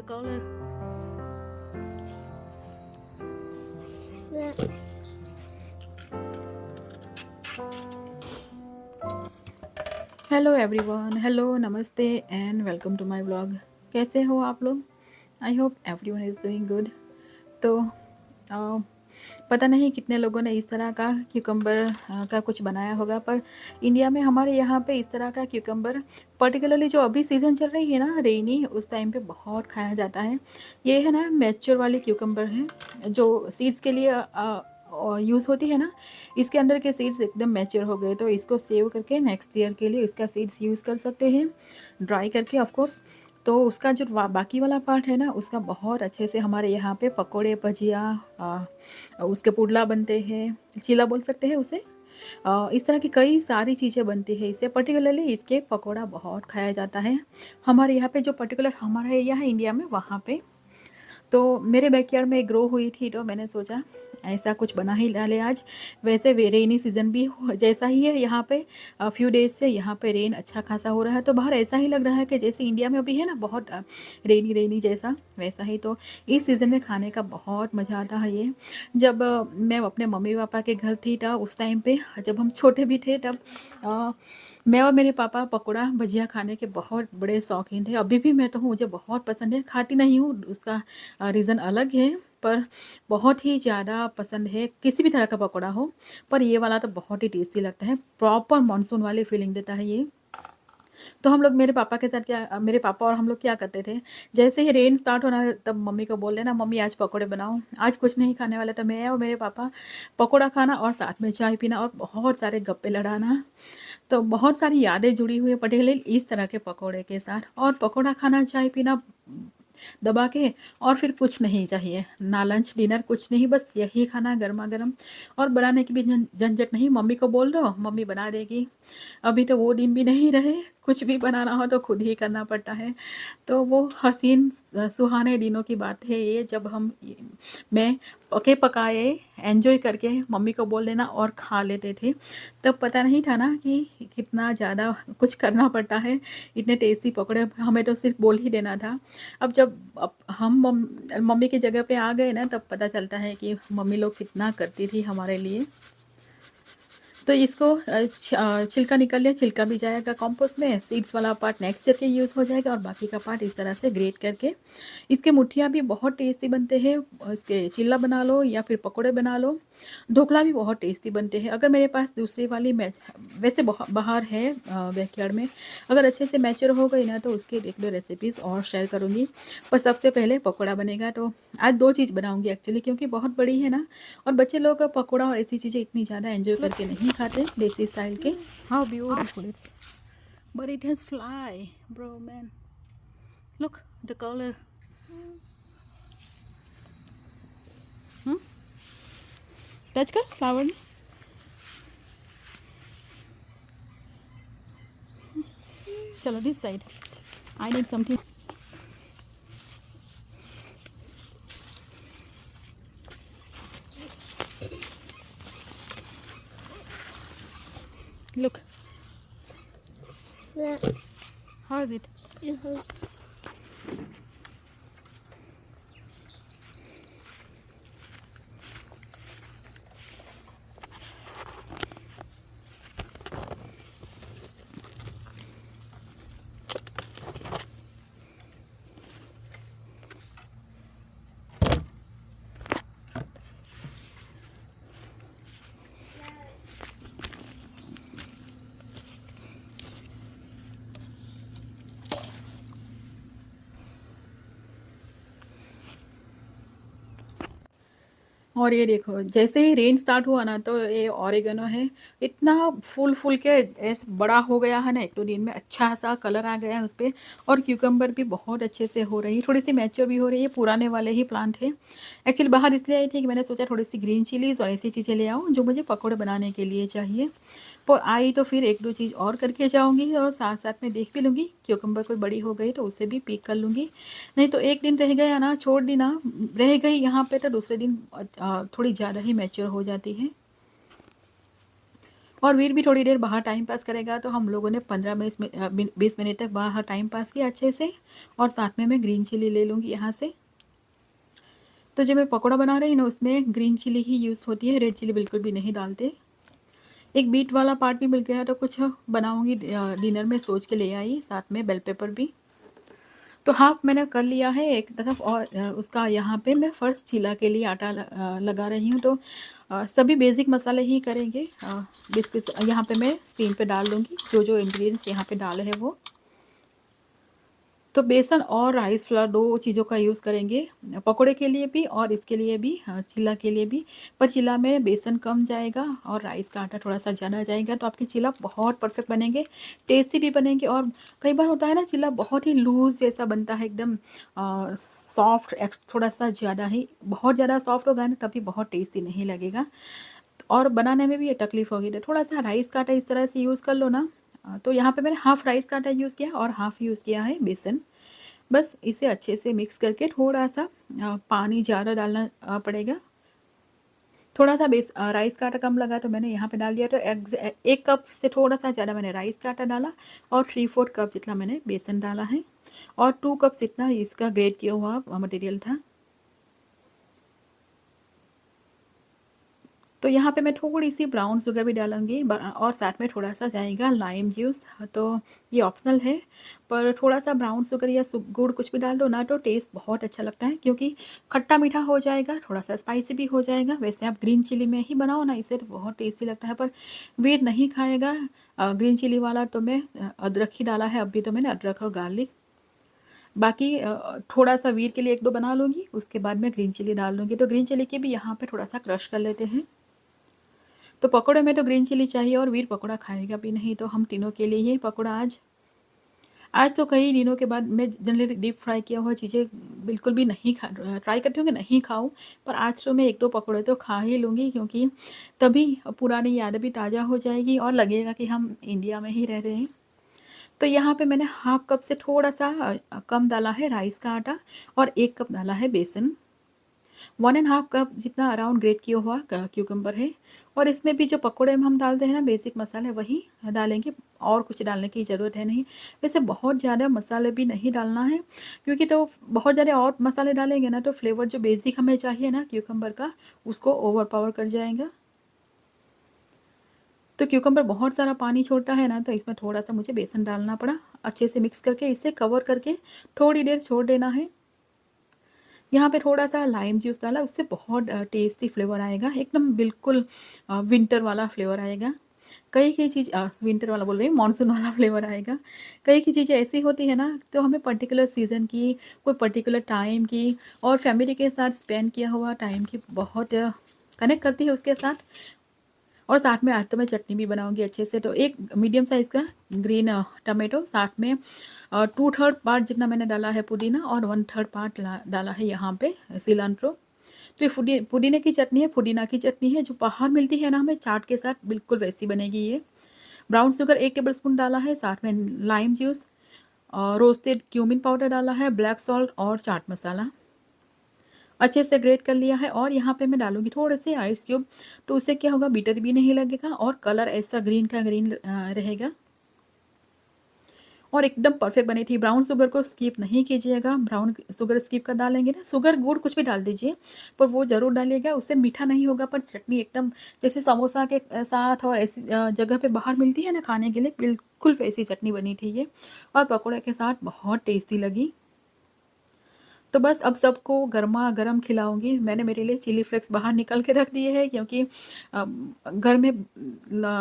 the color. Hello everyone, hello, नमस्ते and welcome to my vlog. कैसे हो आप लोग? I hope everyone is doing good. तो पता नहीं कितने लोगों ने इस तरह का क्यूकम्बर का कुछ बनाया होगा, पर इंडिया में हमारे यहाँ पे इस तरह का क्यूकम्बर पर्टिकुलरली जो अभी सीज़न चल रही है ना, रेनी, उस टाइम पे बहुत खाया जाता है। ये है ना मैच्योर वाली क्यूकम्बर है, जो सीड्स के लिए यूज़ होती है ना। इसके अंदर के सीड्स एकदम मैच्योर हो गए, तो इसको सेव करके नेक्स्ट ईयर के लिए इसका सीड्स यूज़ कर सकते हैं, ड्राई करके ऑफ कोर्स। तो उसका जो बाकी वाला पार्ट है ना, उसका बहुत अच्छे से हमारे यहाँ पे पकोड़े, भजिया, उसके पुडला बनते हैं, चीला बोल सकते हैं उसे। इस तरह की कई सारी चीज़ें बनती है इससे। पर्टिकुलरली इसके पकोड़ा बहुत खाया जाता है हमारे यहाँ पे, जो पर्टिकुलर हमारे एरिया है इंडिया में वहाँ पे। तो मेरे बैकयार्ड में ग्रो हुई थी, तो मैंने सोचा ऐसा कुछ बना ही डाले आज। वैसे वे रेनी सीज़न भी जैसा ही है यहाँ पे। फ्यू डेज से यहाँ पे रेन अच्छा खासा हो रहा है, तो बाहर ऐसा ही लग रहा है कि जैसे इंडिया में अभी है ना बहुत रेनी रेनी जैसा, वैसा ही। तो इस सीज़न में खाने का बहुत मज़ा आता है ये। जब मैं अपने मम्मी पापा के घर थी, तब उस टाइम पे जब हम छोटे भी थे, तब मैं और मेरे पापा पकोड़ा भजिया खाने के बहुत बड़े शौकीन थे। अभी भी मैं तो हूँ, मुझे बहुत पसंद है। खाती नहीं हूँ, उसका रीज़न अलग है, पर बहुत ही ज़्यादा पसंद है किसी भी तरह का पकोड़ा हो। पर ये वाला तो बहुत ही टेस्टी लगता है, प्रॉपर मानसून वाली फीलिंग देता है ये। तो हम लोग मेरे पापा के साथ क्या, मेरे पापा और हम लोग क्या करते थे, जैसे ही रेन स्टार्ट होना तब मम्मी को बोल देना, मम्मी आज पकोड़े बनाओ, आज कुछ नहीं खाने वाला। तो मैं और मेरे पापा पकोड़ा खाना और साथ में चाय पीना और बहुत सारे गप्पे लड़ाना। तो बहुत सारी यादें जुड़ी हुई है पर्टिकुलरली इस तरह के पकोड़े के साथ। और पकोड़ा खाना, चाय पीना दबा के, और फिर कुछ नहीं चाहिए, ना लंच डिनर कुछ नहीं, बस यही खाना गर्मा गर्म। और बनाने की भी झंझट नहीं, मम्मी को बोल दो, मम्मी बना देगी। अभी तो वो दिन भी नहीं रहे, कुछ भी बनाना हो तो खुद ही करना पड़ता है। तो वो हसीन सुहाने दिनों की बात है ये, जब मैं पके पकाए एंजॉय करके मम्मी को बोल देना और खा लेते थे। तब पता नहीं था ना कि कितना ज़्यादा कुछ करना पड़ता है। इतने टेस्टी पकौड़े हमें तो सिर्फ बोल ही देना था। अब हम मम्मी की जगह पे आ गए ना, तब पता चलता है कि मम्मी लोग कितना करती थी हमारे लिए। तो इसको छिलका निकल लिया, छिलका भी जाएगा कंपोस्ट में, सीड्स वाला पार्ट नेक्स्ट ईयर के यूज़ हो जाएगा, और बाकी का पार्ट इस तरह से ग्रेट करके इसके मुठिया भी बहुत टेस्टी बनते हैं। इसके चिल्ला बना लो या फिर पकोड़े बना लो, ढोकला भी बहुत टेस्टी बनते हैं। अगर मेरे पास दूसरी वाली मैच वैसे बाहर है बैकयार्ड में, अगर अच्छे से मैच्योर हो गई ना, तो उसकी एक दो रेसिपीज़ और शेयर करूँगी। पर सबसे पहले पकोड़ा बनेगा, तो आज दो चीज़ बनाऊँगी एक्चुअली, क्योंकि बहुत बड़ी है ना, और बच्चे लोग पकोड़ा और ऐसी चीज़ें इतनी ज़्यादा एंजॉय करके नहीं खाते देसी स्टाइल के। How beautiful it's, but it has fly bro man, look the colour. Touch कर फ्लावर में। चलो this side, I need something. Look. Yeah. How is it? और ये देखो, जैसे ही रेन स्टार्ट हुआ ना, तो ये ऑरिगेनो है, इतना फूल फूल के ऐसे बड़ा हो गया है ना, एक दो दिन में अच्छा सा कलर आ गया है उस पर। और क्यूकम्बर भी बहुत अच्छे से हो रही है, थोड़ी सी मैच्योर भी हो रही है, पुराने वाले ही प्लांट है। एक्चुअली बाहर इसलिए आई थी कि मैंने सोचा थोड़ी सी ग्रीन चिलीज़ और ऐसी चीज़ें ले आऊँ जो मुझे पकौड़े बनाने के लिए चाहिए। पर आई तो फिर एक दो चीज़ और करके जाऊँगी, और साथ साथ में देख भी लूँगी, क्यूकम्बर कोई बड़ी हो गई तो उसे भी पिक कर लूँगी। नहीं तो एक दिन रह गया ना, छोड़ दी ना, रह गई यहाँ पे, तो दूसरे दिन थोड़ी ज़्यादा ही मैच्योर हो जाती है। और वीर भी थोड़ी देर बाहर टाइम पास करेगा, तो हम लोगों ने 15-20 मिनट तक बाहर टाइम पास किया अच्छे से। और साथ में मैं ग्रीन चिली ले लूँगी यहाँ से। तो जो मैं पकौड़ा बना रही हूँ ना, उसमें ग्रीन चिली ही यूज़ होती है, रेड चिली बिल्कुल भी नहीं डालते। एक बीट वाला पार्ट भी मिल गया, तो कुछ बनाऊँगी डिनर में सोच के ले आई, साथ में बेल पेपर भी। तो हाफ मैंने कर लिया है एक तरफ, और उसका यहाँ पे मैं फर्स्ट चीला के लिए आटा लगा रही हूँ। तो सभी बेसिक मसाले ही करेंगे। बिस्किट्स यहाँ पे मैं स्क्रीन पे डाल दूँगी, जो जो इंग्रेडिएंट्स यहाँ पे डाले हैं वो। तो बेसन और राइस फ्लोर 2 चीज़ों का यूज़ करेंगे, पकोड़े के लिए भी और इसके लिए भी, चिल्ला के लिए भी। पर चिल्ला में बेसन कम जाएगा और राइस का आटा थोड़ा-सा ज़्यादा जाएगा, तो आपके चिल्ला बहुत परफेक्ट बनेंगे, टेस्टी भी बनेंगे। और कई बार होता है ना, चिल्ला बहुत ही लूज़ जैसा बनता है, एकदम सॉफ्ट, थोड़ा-सा ज़्यादा ही, बहुत ज़्यादा सॉफ्ट होगा ना तभी बहुत टेस्टी नहीं लगेगा, और बनाने में भी ये तकलीफ़ होगी। तो थोड़ा-सा राइस का आटा इस तरह से यूज़ कर लो ना। तो यहाँ पे मैंने हाफ़ राइस का आटा यूज़ किया और हाफ़ यूज़ किया है बेसन। बस इसे अच्छे से मिक्स करके थोड़ा-सा पानी ज़्यादा डालना पड़ेगा। थोड़ा-सा राइस का आटा कम लगा, तो मैंने यहाँ पे डाल दिया। तो 1 कप से थोड़ा-सा ज़्यादा मैंने राइस का आटा डाला, और 3/4 कप जितना मैंने बेसन डाला है, और 2 कप्स इतना इसका ग्रेट किया हुआ मटेरियल था। तो यहाँ पे मैं थोड़ी-सी ब्राउन शुगर भी डालूँगी, और साथ में थोड़ा-सा जाएगा लाइम जूस। तो ये ऑप्शनल है, पर थोड़ा-सा ब्राउन शुगर या गुड़ कुछ भी डाल दो ना, तो टेस्ट बहुत अच्छा लगता है, क्योंकि खट्टा-मीठा हो जाएगा, थोड़ा-सा स्पाइसी भी हो जाएगा। वैसे आप ग्रीन चिली में ही बनाओ ना इसे, तो बहुत टेस्टी लगता है, पर वीर नहीं खाएगा ग्रीन चिली वाला, तो मैं अदरक ही डाला है। अभी तो मैंने अदरक और गार्लिक, बाकी थोड़ा-सा वीर के लिए 1-2 बना लूँगी, उसके बाद मैं ग्रीन चिली डाल दूँगी। तो ग्रीन चिली के भी यहाँ पे थोड़ा-सा क्रश कर लेते हैं। तो पकोड़े में तो ग्रीन चिली चाहिए, और वीर पकोड़ा खाएगा भी नहीं, तो हम तीनों के लिए ही पकोड़ा आज। आज तो कई दिनों के बाद मैं जनरली डीप फ्राई किया हुआ चीज़ें बिल्कुल भी नहीं ट्राई करती हूँ कि नहीं खाऊँ, पर आज तो मैं 1-2 पकोड़े तो खा ही लूँगी, क्योंकि तभी पुरानी यादें भी ताज़ा हो जाएगी और लगेगा कि हम इंडिया में ही रह रहे हैं। तो यहाँ पे मैंने हाफ़ कप से थोड़ा-सा कम डाला है राइस का आटा, और 1 कप डाला है बेसन। 1 एंड हाफ कप जितना अराउंड ग्रेट किया हुआ क्यूकम्बर है। और इसमें भी जो पकोड़े में हम डालते हैं ना, बेसिक मसाले वही डालेंगे, और कुछ डालने की ज़रूरत है नहीं। वैसे बहुत ज़्यादा मसाले भी नहीं डालना है, क्योंकि तो बहुत ज़्यादा और मसाले डालेंगे ना, तो फ्लेवर जो बेसिक हमें चाहिए ना क्यूकम्बर का, उसको ओवरपावर कर जाएगा। तो क्यूकम्बर बहुत सारा पानी छोड़ता है ना, तो इसमें थोड़ा-सा मुझे बेसन डालना पड़ा। अच्छे से मिक्स करके इसे कवर करके थोड़ी देर छोड़ देना है। यहाँ पे थोड़ा-सा लाइम जूस डाला, उससे बहुत टेस्टी फ्लेवर आएगा, एकदम बिल्कुल विंटर वाला फ्लेवर आएगा। कई-कई चीज़ विंटर वाला बोल रही हूँ, मानसून वाला फ्लेवर आएगा। कई-कई चीज़ें ऐसी होती है ना, तो हमें पर्टिकुलर सीज़न की, कोई पर्टिकुलर टाइम की, और फैमिली के साथ स्पेंड किया हुआ टाइम की बहुत कनेक्ट करती है उसके साथ। और साथ में आज तो मैं चटनी भी बनाऊँगी अच्छे से। तो एक मीडियम साइज़ का ग्रीन टमाटो, साथ में 2/3 पार्ट जितना मैंने डाला है पुदीना, और 1/3 पार्ट डाला है यहाँ पे सिलांट्रो। तो ये पुदीने की चटनी है, पुदीना की चटनी है, जो बाहर मिलती है ना हमें चाट के साथ, बिल्कुल वैसी बनेगी ये। ब्राउन शुगर 1 टेबलस्पून डाला है, साथ में lime juice, roasted cumin powder डाला है, ब्लैक सॉल्ट और चाट मसाला अच्छे से ग्रेट कर लिया है। और यहाँ पे मैं डालूँगी थोड़े से आइस क्यूब, तो उससे क्या होगा, बिटर भी नहीं लगेगा, और कलर ऐसा ग्रीन का ग्रीन रहेगा, और एकदम परफेक्ट बनी थी। ब्राउन शुगर को स्किप नहीं कीजिएगा, ब्राउन शुगर स्किप कर डालेंगे ना, शुगर गुड़ कुछ भी डाल दीजिए, पर वो ज़रूर डालिएगा, उससे मीठा नहीं होगा, पर चटनी एकदम जैसे समोसा के साथ और ऐसी जगह पे बाहर मिलती है ना खाने के लिए, बिल्कुल वैसी चटनी बनी थी ये, और पकौड़े के साथ बहुत टेस्टी लगी। तो बस अब सबको गरमा-गरम खिलाऊँगी। मैंने मेरे लिए चिली फ्लेक्स बाहर निकाल के रख दिए हैं, क्योंकि घर में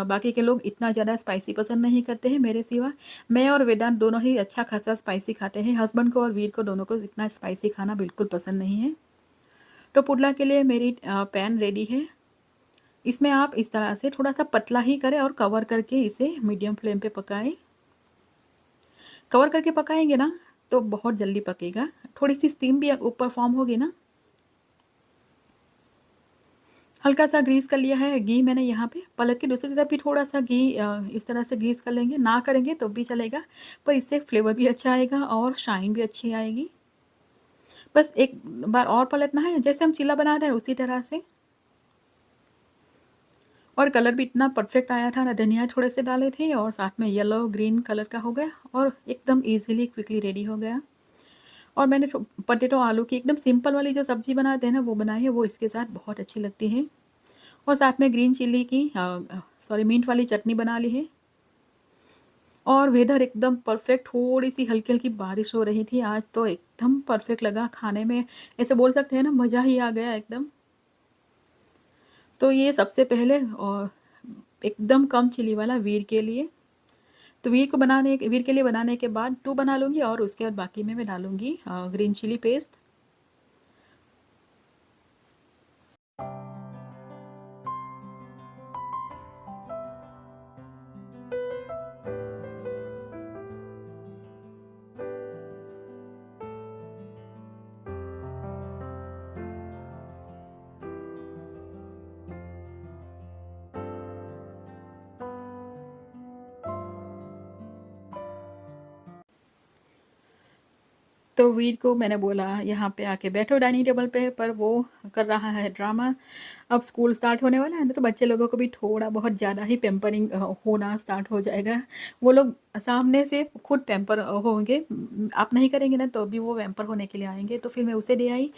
बाकी के लोग इतना ज़्यादा स्पाइसी पसंद नहीं करते हैं मेरे सिवा। मैं और वेदांत दोनों ही अच्छा खासा स्पाइसी खाते हैं। हस्बैंड को और वीर को दोनों को इतना स्पाइसी खाना बिल्कुल पसंद नहीं है। तो पुडला के लिए मेरी पैन रेडी है। इसमें आप इस तरह से थोड़ा-सा पतला ही करें, और कवर करके इसे मीडियम फ्लेम पे पकाएँ। कवर करके पकाएँगे ना, तो बहुत जल्दी पकेगा। थोड़ी-सी स्टीम भी ऊपर फॉर्म होगी ना। हल्का-सा ग्रीस कर लिया है, घी मैंने यहाँ पे। पलट के दूसरी तरफ भी थोड़ा-सा घी इस तरह से ग्रीस कर लेंगे, ना करेंगे तो भी चलेगा, पर इससे फ्लेवर भी अच्छा आएगा और शाइन भी अच्छी आएगी। बस एक बार और पलटना है, जैसे हम चीला बना रहे हैं उसी तरह से। और कलर भी इतना परफेक्ट आया था ना, धनिया थोड़े से डाले थे और साथ में येलो ग्रीन कलर का हो गया और एकदम ईज़िली क्विकली रेडी हो गया। और मैंने पोटैटो आलू की एकदम सिंपल वाली जो सब्ज़ी बनाते हैं ना वो बनाई है, वो इसके साथ बहुत अच्छी लगती है। और साथ में ग्रीन चिल्ली की सॉरी मिंट वाली चटनी बना ली है। और वेदर एकदम परफेक्ट, थोड़ी-सी हल्की-हल्की बारिश हो रही थी आज, तो एकदम परफेक्ट लगा खाने में, ऐसे बोल सकते हैं ना, मज़ा ही आ गया एकदम। तो ये सबसे पहले एकदम कम चिली वाला वीर के लिए। तो वीर के लिए बनाने के बाद 2 बना लूँगी और उसके बाद बाकी में मैं डालूँगी ग्रीन चिली पेस्ट। तो वीर को मैंने बोला यहाँ पे आके बैठो डाइनिंग टेबल पे, पर वो कर रहा है ड्रामा। अब स्कूल स्टार्ट होने वाला है ना, तो बच्चे लोगों को भी थोड़ा बहुत ज़्यादा ही पैम्परिंग होना स्टार्ट हो जाएगा। वो लोग सामने से खुद पैम्पर होंगे, आप नहीं करेंगे ना तो भी वो पैम्पर होने के लिए आएंगे। तो फिर मैं उसे दे आई।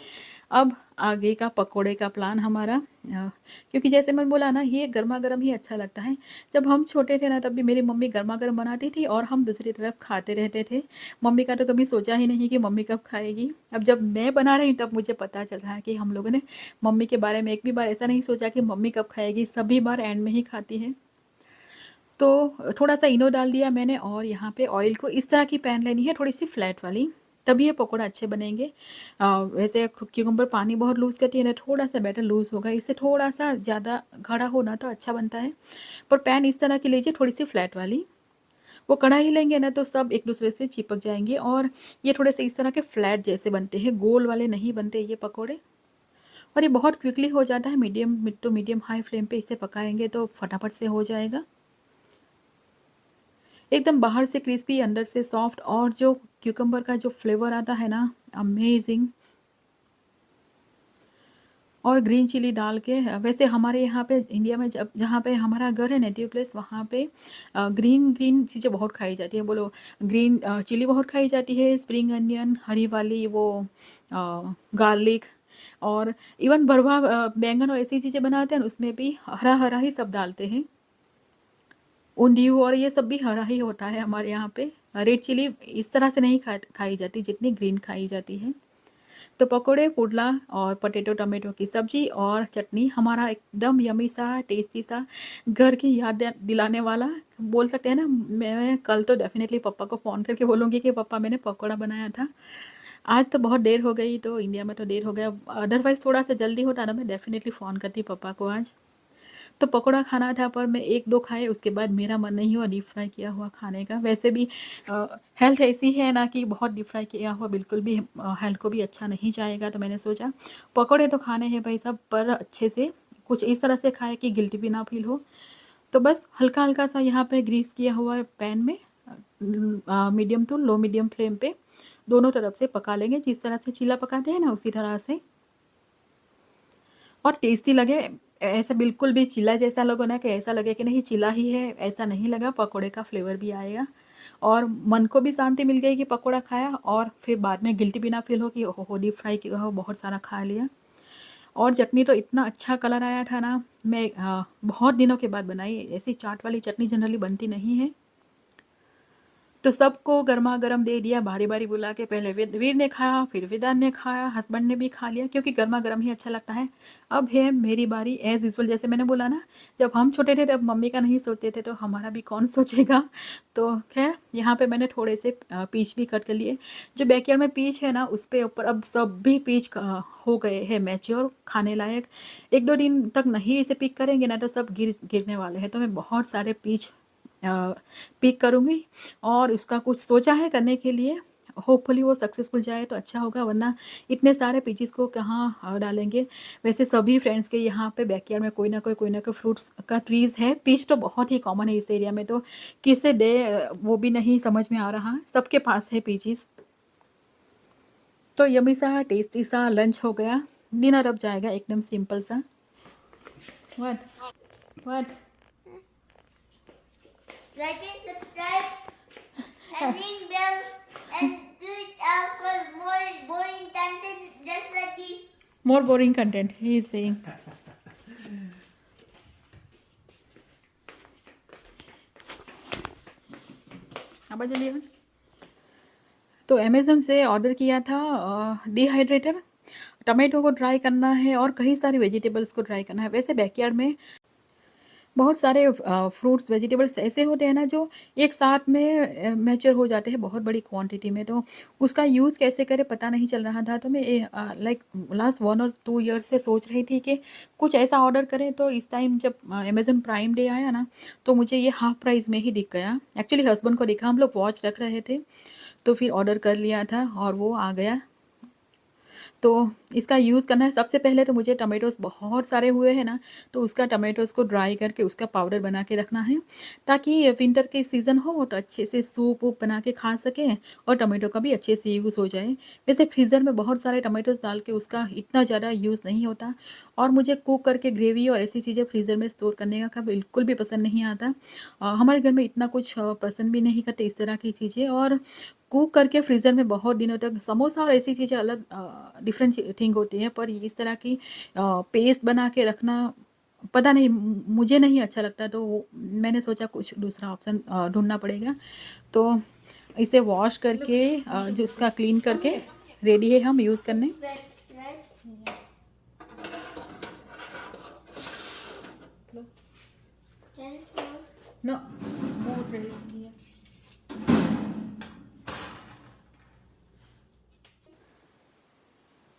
अब आगे का पकोड़े का प्लान हमारा, क्योंकि जैसे मैंने बोला ना, ये गर्मा गर्म ही अच्छा लगता है। जब हम छोटे थे ना, तब भी मेरी मम्मी गर्मा गर्म बनाती थी और हम दूसरी तरफ खाते रहते थे। मम्मी का तो कभी सोचा ही नहीं कि मम्मी कब खाएगी। अब जब मैं बना रही हूँ तब मुझे पता चल रहा है कि हम लोगों ने मम्मी के बारे में एक भी बार ऐसा नहीं सोचा कि मम्मी कब खाएगी, सभी बार एंड में ही खाती है। तो थोड़ा सा इनो डाल दिया मैंने और यहाँ पे ऑयल को इस तरह की पैन लेनी है, थोड़ी सी फ्लैट वाली, तभी ये पकौड़ा अच्छे बनेंगे। वैसे क्यूकम्बर पानी बहुत लूज़ करती है ना, थोड़ा सा बैटर लूज़ होगा, इससे थोड़ा सा ज़्यादा गाढ़ा होना तो अच्छा बनता है। पर पैन इस तरह की लीजिए, थोड़ी सी फ्लैट वाली। वो कढ़ाई लेंगे ना तो सब एक दूसरे से चिपक जाएंगे। और ये थोड़े से इस तरह के फ्लैट जैसे बनते हैं, गोल वाले नहीं बनते ये पकौड़े। और ये बहुत क्विकली हो जाता है, medium to medium high flame पे इसे पकाएंगे तो फटाफट से हो जाएगा। एकदम बाहर से क्रिस्पी, अंदर से सॉफ्ट, और जो क्यूकम्बर का जो फ्लेवर आता है ना, अमेजिंग। और ग्रीन चिली डाल के, वैसे हमारे यहाँ पे इंडिया में जब जहाँ पे हमारा घर है नेटिव प्लेस, वहाँ पे ग्रीन ग्रीन चीज़ें बहुत खाई जाती है। बोलो, ग्रीन चिली बहुत खाई जाती है, स्प्रिंग अनियन, हरी वाली वो गार्लिक, और इवन भरवा बैंगन और ऐसी चीज़ें बनाते हैं ना, उसमें भी हरा हरा ही सब डालते हैं। ऊंधियू और ये सब भी हरा ही होता है हमारे यहाँ पे। रेड चिली इस तरह से नहीं खाई जाती जितनी ग्रीन खाई जाती है। तो पकोड़े, पुडला और पोटैटो टमाटो की सब्जी और चटनी हमारा एकदम यमी सा, टेस्टी सा, घर की याद दिलाने वाला, बोल सकते हैं ना। मैं कल तो डेफिनेटली पापा को फ़ोन करके बोलूँगी कि पापा मैंने पकोड़ा बनाया था। आज तो बहुत देर हो गई, तो इंडिया में तो देर हो गया, अदरवाइज़ थोड़ा सा जल्दी होता ना, मैं डेफिनेटली फ़ोन करती पापा को आज। तो पकोड़ा खाना था, पर मैं 1-2 खाए, उसके बाद मेरा मन नहीं हुआ डीप फ्राई किया हुआ खाने का। वैसे भी हेल्थ ऐसी है ना कि बहुत डीप फ्राई किया हुआ बिल्कुल भी हेल्थ को भी अच्छा नहीं जाएगा। तो मैंने सोचा पकोड़े तो खाने हैं भाई सब, पर अच्छे से कुछ इस तरह से खाए कि गिल्टी भी ना फील हो। तो बस हल्का-हल्का सा यहाँ पे ग्रीस किया हुआ पैन में medium to low medium flame पे दोनों तरफ से पका लेंगे, जिस तरह से चीला पकाते हैं ना उसी तरह से। और टेस्टी लगे, ऐसा बिल्कुल भी चिल्ला जैसा लगे ना कि ऐसा लगे कि नहीं चिल्ला ही है, ऐसा नहीं लगा। पकोड़े का फ्लेवर भी आएगा और मन को भी शांति मिल गई कि पकोड़ा खाया, और फिर बाद में गिल्टी भी ना फील हो कि ओहो डीप फ्राई किया हो, बहुत सारा खा लिया। और चटनी तो इतना अच्छा कलर आया था ना, मैं बहुत दिनों के बाद बनाई। ऐसी चाट वाली चटनी जनरली बनती नहीं है। तो सबको गरमा-गरम दे दिया, बारी-बारी बुला के। पहले वीर ने खाया, फिर विदान ने खाया, हस्बैंड ने भी खा लिया, क्योंकि गरमा-गरम ही अच्छा लगता है। अब है मेरी बारी, एज़ यूजुअल जैसे मैंने बोला ना, जब हम छोटे थे तब मम्मी का नहीं सोचते थे, तो हमारा भी कौन सोचेगा। तो खैर यहाँ पे मैंने थोड़े से पीच भी कट कर लिए। जो बैकयार्ड में पीच है ना, उस पे ऊपर अब सब भी पीच हो गए हैं मैच्योर, खाने लायक। 1-2 दिन तक नहीं इसे पिक करेंगे ना, तो सब गिरने वाले हैं। तो मैं बहुत सारे पीच पिक करूँगी और उसका कुछ सोचा है करने के लिए। होपफुली वो सक्सेसफुल जाए तो अच्छा होगा, वरना इतने सारे पीचेस को कहाँ डालेंगे। वैसे सभी फ्रेंड्स के यहाँ पे बैकयार्ड में कोई ना कोई फ्रूट्स का ट्रीज़ है। पीच तो बहुत ही कॉमन है इस एरिया में, तो किसे दे वो भी नहीं समझ में आ रहा, सबके पास है पीचेस। तो यम्मी सा टेस्टी सा लंच हो गया। डिनर अब जाएगा एकदम सिंपल सा। What? What? Like and subscribe and ring bell and do it for more boring content just like this. More boring content, he is saying. अब चलिए, तो अमेज़न से ऑर्डर किया था डिहाइड्रेटर, टमाटो को ड्राई करना है और कई सारे वेजिटेबल्स को ड्राई करना है। वैसे बैकयार्ड में बहुत सारे फ्रूट्स वेजिटेबल्स ऐसे होते हैं ना जो एक साथ में मैच्योर हो जाते हैं बहुत बड़ी क्वांटिटी में, तो उसका यूज़ कैसे करें पता नहीं चल रहा था। तो मैं लाइक लास्ट 1 और 2 ईयर्स से सोच रही थी कि कुछ ऐसा ऑर्डर करें। तो इस टाइम जब अमेज़न प्राइम डे आया ना, तो मुझे ये हाफ प्राइस में ही दिख गया। एक्चुअली हस्बैंड को दिखा, हम लोग वॉच रख रहे थे, तो फिर ऑर्डर कर लिया था और वो आ गया। तो इसका यूज़ करना है। सबसे पहले तो मुझे टमेटोज़ बहुत सारे हुए हैं ना, तो उसका टमेटोज़ को ड्राई करके उसका पाउडर बना के रखना है, ताकि विंटर के सीज़न हो तो अच्छे से सूप वूप बना के खा सकें और टमेटो का भी अच्छे से यूज़ हो जाए। वैसे फ्रीज़र में बहुत सारे टमेटोज़ डाल के उसका इतना ज़्यादा यूज़ नहीं होता, और मुझे कुक करके ग्रेवी और ऐसी चीज़ें फ्रीज़र में स्टोर करने का बिल्कुल भी पसंद नहीं आता। हमारे घर में इतना कुछ पसंद भी नहीं करते इस तरह की चीज़ें। और कुक करके फ्रीज़र में बहुत दिनों तक समोसा और ऐसी चीज़ें अलग डिफरेंट थिंग होती है, पर इस तरह की पेस्ट बना के रखना पता नहीं मुझे नहीं अच्छा लगता। तो मैंने सोचा कुछ दूसरा ऑप्शन ढूंढना पड़ेगा। तो इसे वॉश करके जो उसका क्लीन करके रेडी है हम यूज़ करने। No, more trays here.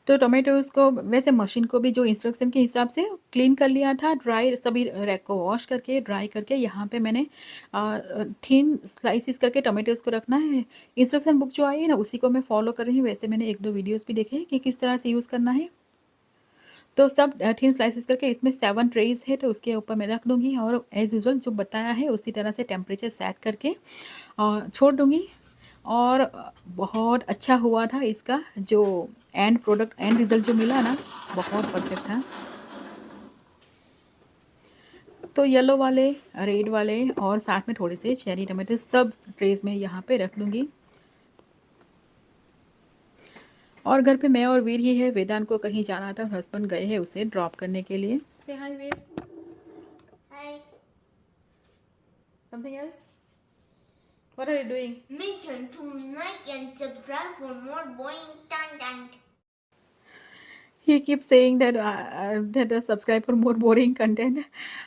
तो टोमेटोज़ को वैसे मशीन को भी जो इंस्ट्रक्शन के हिसाब से क्लीन कर लिया था, ड्राई सभी रैक को वॉश करके ड्राई करके यहाँ पे मैंने थिन स्लाइसिस करके टोमेटोज़ को रखना है। इंस्ट्रक्शन बुक जो आई है ना, उसी को मैं फॉलो कर रही हूँ। वैसे मैंने 1-2 वीडियोस भी देखे कि किस तरह से यूज़ करना है। तो सब थिन स्लाइसिस करके इसमें 7 ट्रेज़ है, तो उसके ऊपर मैं रख दूँगी और एज़ यूजुअल जो बताया है उसी तरह से टेम्परेचर सेट करके छोड़ दूँगी। और बहुत अच्छा हुआ था इसका जो एंड प्रोडक्ट, एंड रिज़ल्ट जो मिला ना, बहुत परफेक्ट था। तो येलो वाले, रेड वाले और साथ में थोड़े से चेरी टमाटर सब ट्रेज़ में यहाँ पे रख लूँगी। और घर पे मैं और वीर ही है। वेदांत को कहीं जाना था, हस्बैंड गए हैं उसे ड्रॉप करने के लिए। से हाय वीर। Hi. Something else? What are you doing? Make sure to like and subscribe for more boring content. He keeps saying that subscribe for more boring content.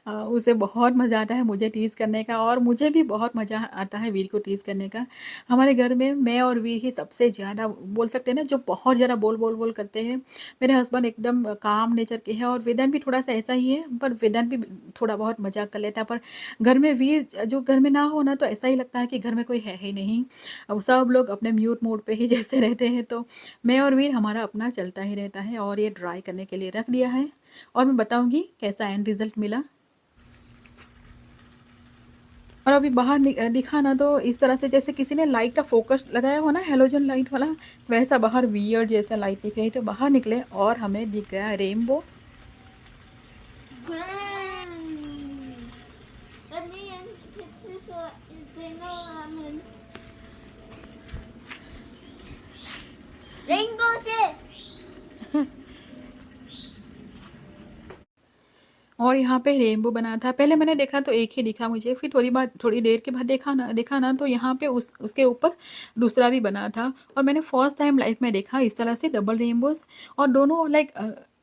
उसे बहुत मज़ा आता है मुझे टीज़ करने का, और मुझे भी बहुत मज़ा आता है वीर को टीज़ करने का। हमारे घर में मैं और वीर ही सबसे ज़्यादा बोल सकते हैं ना, जो बहुत ज़्यादा बोल करते हैं। मेरे हस्बैंड एकदम काम नेचर के हैं, और वेदांत भी थोड़ा सा ऐसा ही है, पर वेदांत भी थोड़ा बहुत मजाक कर लेता है। पर घर में वीर जो घर में ना हो ना, तो ऐसा ही लगता है कि घर में कोई है ही नहीं। अब सब लोग अपने म्यूट मोड पे ही जैसे रहते हैं। तो मैं और वीर हमारा अपना चलता ही रहता है। और ये ड्राई करने के लिए रख दिया है, और मैं बताऊंगी कैसा एंड रिजल्ट मिला। और अभी बाहर दिखा ना, तो इस तरह से जैसे किसी ने लाइट का फोकस लगाया हो ना, हेलोजन लाइट वाला, वैसा बाहर वियर्ड जैसा लाइट दिख रही। तो बाहर निकले और हमें दिख गया रेनबो। Rainbow से और यहाँ पे रेनबो बना था। पहले मैंने देखा तो एक ही दिखा मुझे, फिर थोड़ी देर के बाद देखा ना, तो यहाँ पे उसके ऊपर दूसरा भी बना था। और मैंने फर्स्ट टाइम लाइफ में देखा इस तरह से डबल रेनबोज, और दोनों लाइक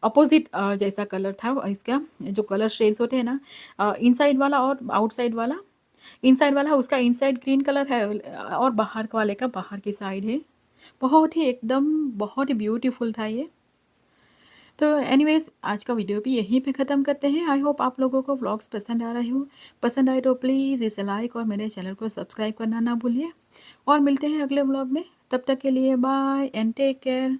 अपोजिट जैसा कलर था इसका। जो कलर शेड्स होते हैं ना, इनसाइड वाला और आउटसाइड वाला। इनसाइड वाला उसका इनसाइड ग्रीन कलर है, और बाहर वाले का बाहर की साइड है। बहुत ही एकदम बहुत ही ब्यूटीफुल था ये। तो एनीवेज आज का वीडियो भी यहीं पे ख़त्म करते हैं। आई होप आप लोगों को व्लॉग्स पसंद आ रहे हो। पसंद आए तो प्लीज़ इसे लाइक और मेरे चैनल को सब्सक्राइब करना ना भूलिए। और मिलते हैं अगले व्लॉग में। तब तक के लिए बाय एंड टेक केयर।